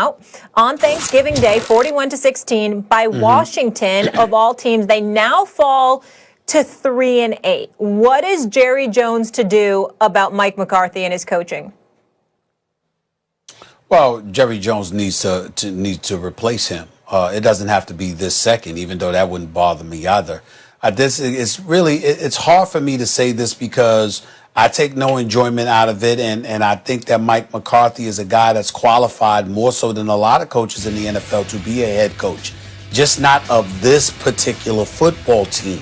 out on Thanksgiving Day, 41-16 by Washington, of all teams. They now fall to 3-8. What is Jerry Jones to do about Mike McCarthy and his coaching? Well, Jerry Jones needs to replace him. It doesn't have to be this second, even though that wouldn't bother me either. It's hard for me to say this because I take no enjoyment out of it, and I think that Mike McCarthy is a guy that's qualified more so than a lot of coaches in the NFL to be a head coach, just not of this particular football team.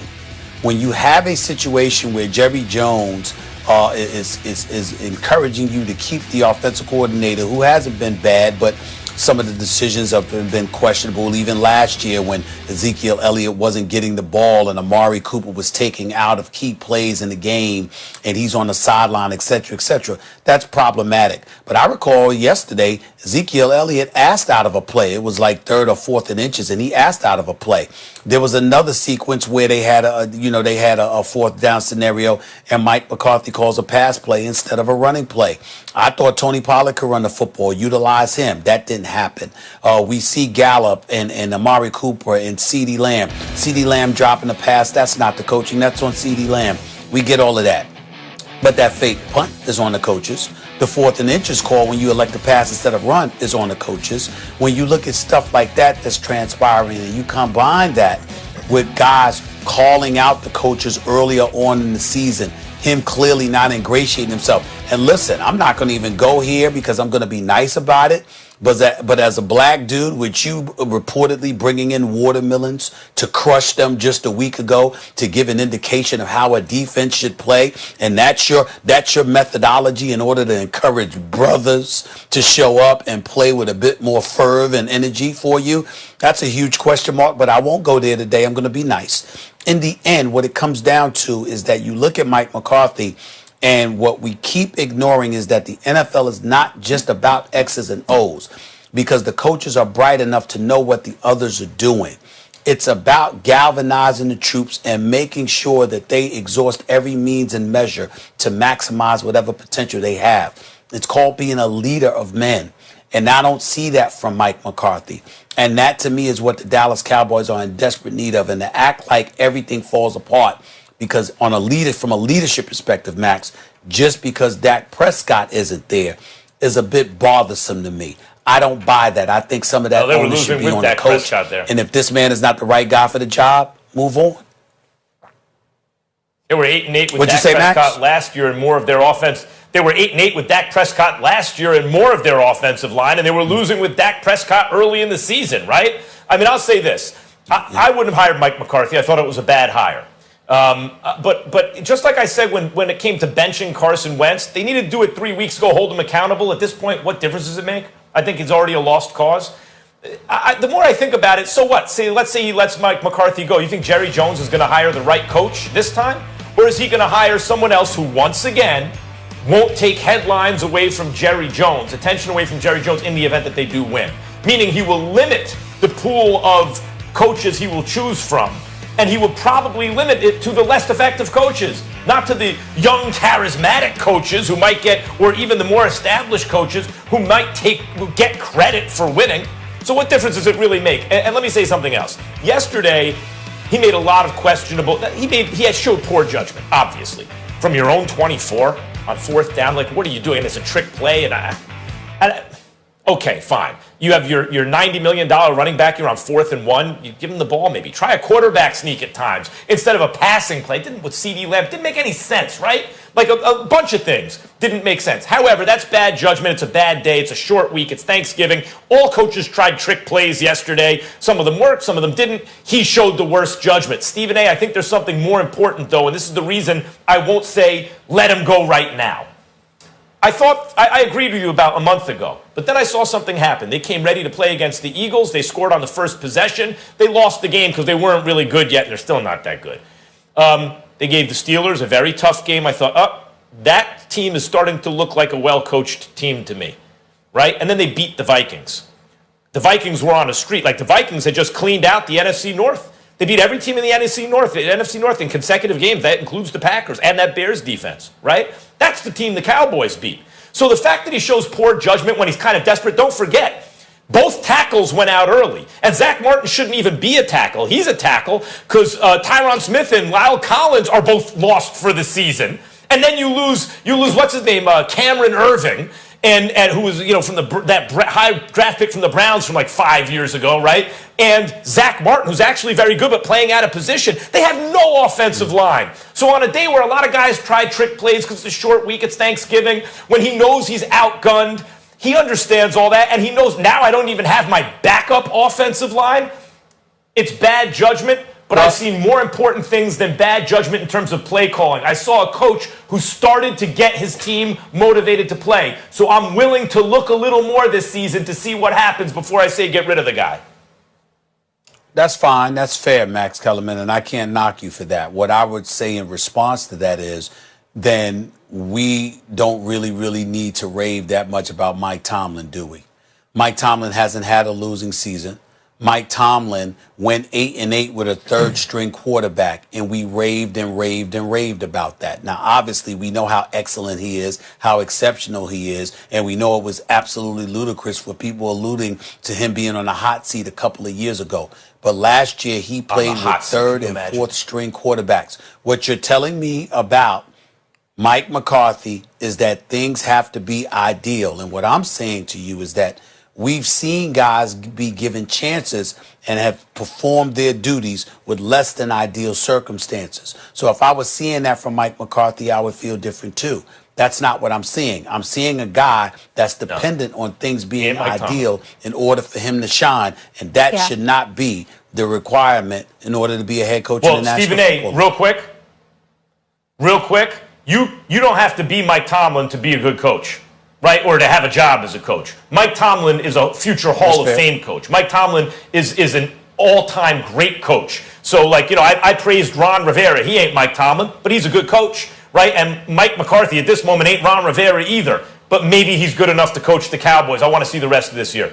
When you have a situation where Jerry Jones is encouraging you to keep the offensive coordinator, who hasn't been bad, but some of the decisions have been questionable. Even last year when Ezekiel Elliott wasn't getting the ball and Amari Cooper was taking out of key plays in the game and he's on the sideline, et cetera, that's problematic. But I recall yesterday, Ezekiel Elliott asked out of a play. It was like third or fourth and inches, and he asked out of a play. There was another sequence where they had a fourth down scenario, and Mike McCarthy calls a pass play instead of a running play. I thought Tony Pollard could run the football, utilize him. That didn't happen. We see Gallup and Amari Cooper and CeeDee Lamb. CeeDee Lamb dropping the pass, that's not the coaching. That's on CeeDee Lamb. We get all of that. But that fake punt is on the coaches. The fourth and inches call when you elect to pass instead of run is on the coaches. When you look at stuff like that that's transpiring and you combine that with guys calling out the coaches earlier on in the season, him clearly not ingratiating himself. And listen, I'm not going to even go here because I'm going to be nice about it. But as a black dude, with you reportedly bringing in watermelons to crush them just a week ago to give an indication of how a defense should play, and that's your methodology in order to encourage brothers to show up and play with a bit more fervor and energy for you, that's a huge question mark. But I won't go there today. I'm going to be nice. In the end, what it comes down to is that you look at Mike McCarthy, and what we keep ignoring is that the NFL is not just about X's and O's, because the coaches are bright enough to know what the others are doing. It's about galvanizing the troops and making sure that they exhaust every means and measure to maximize whatever potential they have. It's called being a leader of men. And I don't see that from Mike McCarthy. And that, to me, is what the Dallas Cowboys are in desperate need of. And to act like everything falls apart because from a leadership perspective, Max, just because Dak Prescott isn't there is a bit bothersome to me. I don't buy that. I think some of that onus should be on the coach. And if this man is not the right guy for the job, move on. They were 8-8 with Dak Prescott last year and more of their offense. They were 8-8 with Dak Prescott last year and more of their offensive line, and they were losing with Dak Prescott early in the season, right? I mean, I'll say this. I wouldn't have hired Mike McCarthy. I thought it was a bad hire. But just like I said when it came to benching Carson Wentz, they needed to do it 3 weeks ago, hold him accountable. At this point, what difference does it make? I think it's already a lost cause. The more I think about it, so what? Let's say he lets Mike McCarthy go. You think Jerry Jones is going to hire the right coach this time? Or is he going to hire someone else who, once again, won't take headlines away from Jerry Jones, attention away from Jerry Jones in the event that they do win? Meaning he will limit the pool of coaches he will choose from. And he will probably limit it to the less effective coaches, not to the young, charismatic coaches who might get, or even the more established coaches who might get credit for winning. So what difference does it really make? And let me say something else. Yesterday, he made a lot of questionable, he had showed poor judgment, obviously. From your own 24 on fourth down, like, what are you doing? And it's a trick play, okay, fine. You have your $90 million running back. You're on 4th and 1. You give him the ball, maybe. Try a quarterback sneak at times instead of a passing play. With CeeDee Lamb. Didn't make any sense, right? Like a bunch of things didn't make sense. However, that's bad judgment. It's a bad day. It's a short week. It's Thanksgiving. All coaches tried trick plays yesterday. Some of them worked. Some of them didn't. He showed the worst judgment. Stephen A., I think there's something more important, though, and this is the reason I won't say let him go right now. I agreed with you about a month ago, but then I saw something happen. They came ready to play against the Eagles. They scored on the first possession. They lost the game because they weren't really good yet, and they're still not that good. They gave the Steelers a very tough game. I thought, that team is starting to look like a well-coached team to me, right? And then they beat the Vikings. The Vikings were on a streak. Like the Vikings had just cleaned out the NFC North. They beat every team in the NFC North in consecutive games. That includes the Packers and that Bears defense, right? That's the team the Cowboys beat. So the fact that he shows poor judgment when he's kind of desperate, don't forget, Both tackles went out early. And Zach Martin shouldn't even be a tackle. He's a tackle because Tyron Smith and Lyle Collins are both lost for the season. And then you lose what's his name, Cameron Irving, and who was from that high draft pick from the Browns from like 5 years ago, right? And Zach Martin, who's actually very good but playing out of position. They have no offensive line. So on a day where a lot of guys try trick plays because it's a short week, it's Thanksgiving, when he knows he's outgunned, he understands all that, and he knows now I don't even have my backup offensive line. It's bad judgment. But I've seen more important things than bad judgment in terms of play calling. I saw a coach who started to get his team motivated to play. So I'm willing to look a little more this season to see what happens before I say get rid of the guy. That's fine. That's fair, Max Kellerman, and I can't knock you for that. What I would say in response to that is then we don't really need to rave that much about Mike Tomlin, do we? Mike Tomlin hasn't had a losing season. Mike Tomlin went 8-8 with a third-string quarterback, and we raved about that. Now, obviously, we know how excellent he is, how exceptional he is, and we know it was absolutely ludicrous for people alluding to him being on a hot seat a couple of years ago. But last year, he played with third and fourth-string quarterbacks. What you're telling me about Mike McCarthy is that things have to be ideal, and what I'm saying to you is that we've seen guys be given chances and have performed their duties with less than ideal circumstances. So if I was seeing that from Mike McCarthy, I would feel different too. That's not what I'm seeing. I'm seeing a guy that's dependent on things being ideal in order for him to shine, and that should not be the requirement in order to be a head coach in the National Football League. Stephen A., real quick, you don't have to be Mike Tomlin to be a good coach. Right, or to have a job as a coach. Mike Tomlin is a future Hall of Fame coach. Mike Tomlin is an all-time great coach. So, I praised Ron Rivera. He ain't Mike Tomlin, but he's a good coach, right? And Mike McCarthy at this moment ain't Ron Rivera either, but maybe he's good enough to coach the Cowboys. I want to see the rest of this year.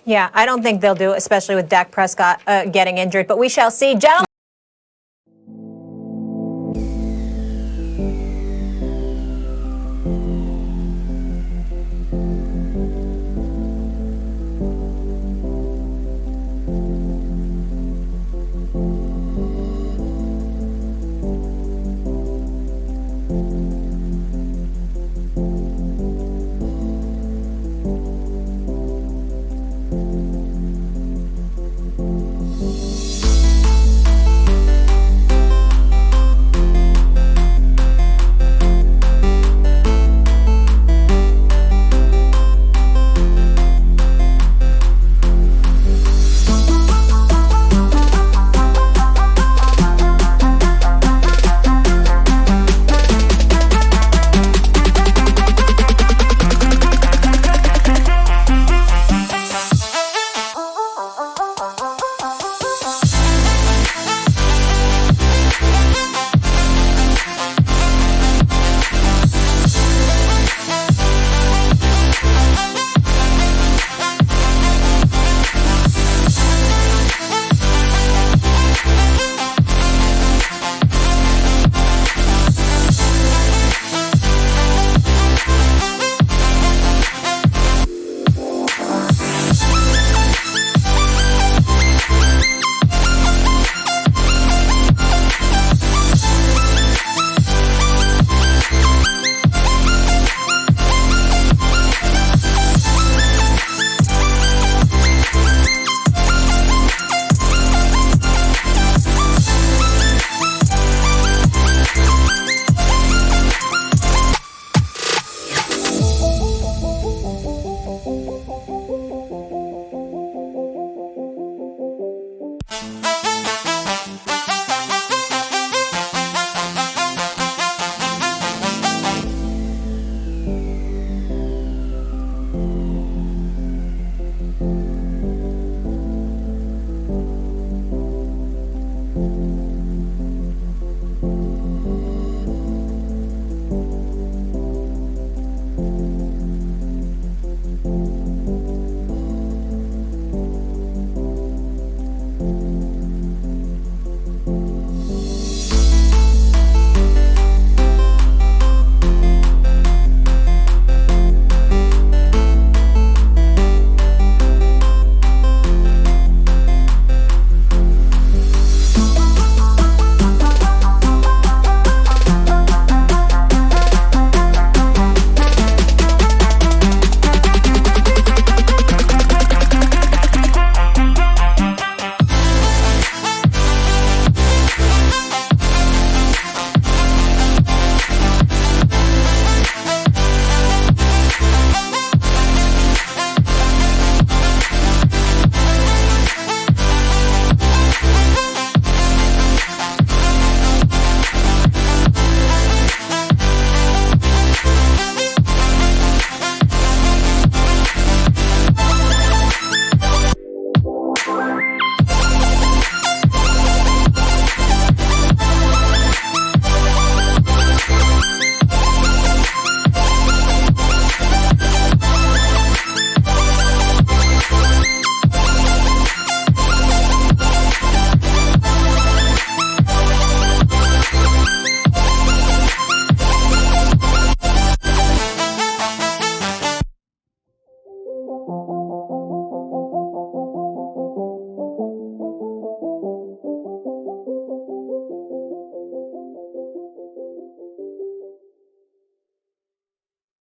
Yeah, I don't think they'll do it, especially with Dak Prescott getting injured, but we shall see. Gentlemen.